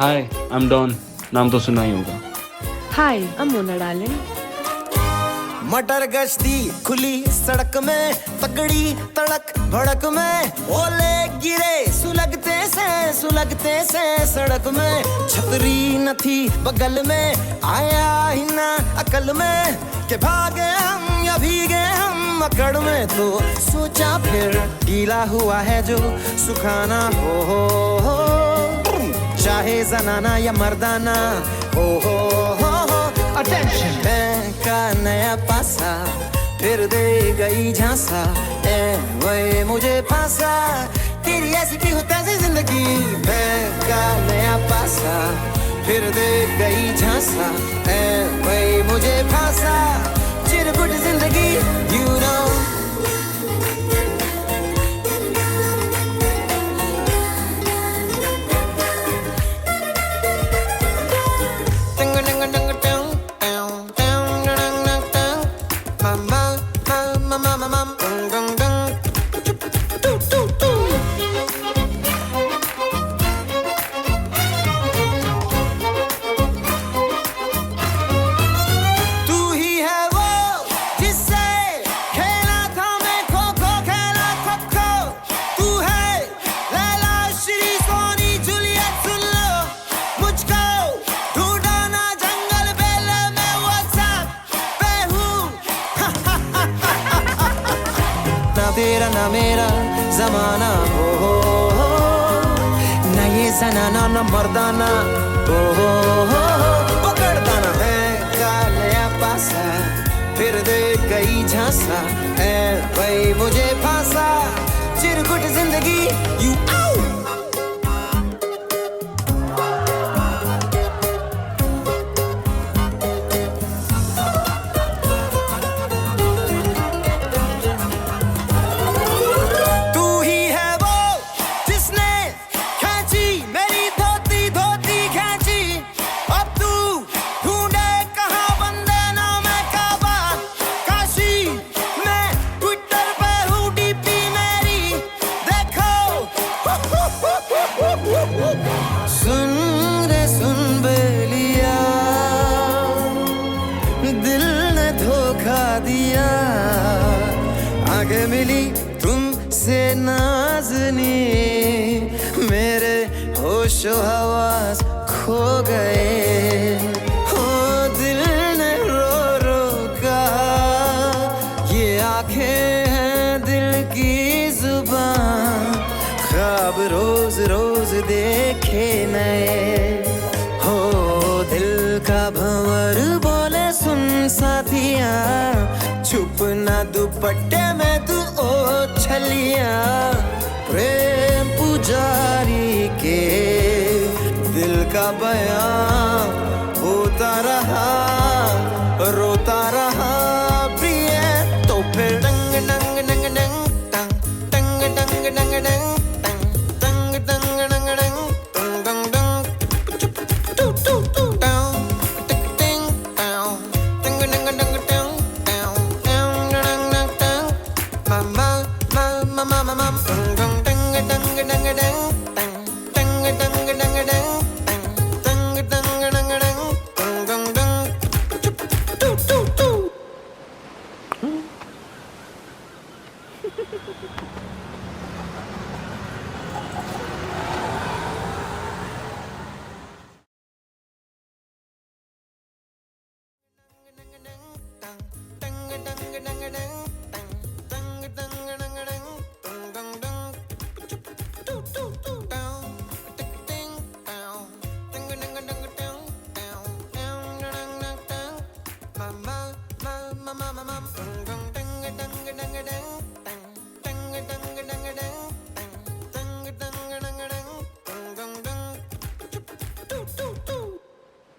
Hi I am don, नाम तो सुना ही होगा। हाय आई एम मोना डार्लिंग। मटर गश्ती खुली सड़क में, तगड़ी तड़क भड़क में, ओले गिरे सुलगते से सड़क में, छतरी न थी बगल में, आया ही ना अकल में कि भागे हम या भीगे हम अकड़ में। तो सोचा फिर गीला हुआ है जो सुखाना हो, चाहे जनाना या मर्दाना हो। अटेंशन का नया पासा फिर दे गई झांसा, ए वही मुझे फांसा, तेरी ऐसी की हो तैसी जिंदगी। का नया पासा फिर दे गई झांसा, ए वही मुझे फांसा, चिरकुट जिंदगी यू नो। तेरा ना मेरा जमाना हो, ना ये जनाना ना मर्दाना हो, पकड़दाना है का नया पासा फिर दे गई झांसा, ए भाई मुझे फांसा, चिरकुट जिंदगी यू दिया। आगे मिली तुमसे नाज़नी, मेरे होशो हवास खो गए, हो दिल ने रो रो कहा, ये आंखें हैं दिल की जुबान, ख्वाब रोज रोज देखे नए, हो दिल का भंवर बोले सुन साथिया, छुप ना दुपट्टे में तू ओ छलिया, प्रेम पुजारी के दिल का बयां होता रहा, रोता रहा प्रिय। तो फिर डंग डंग डंग डंग डंग डंग डंग डंग डंग डंग डंग डंग डंग डंग डंग टू टू टू Ha ha ha ha.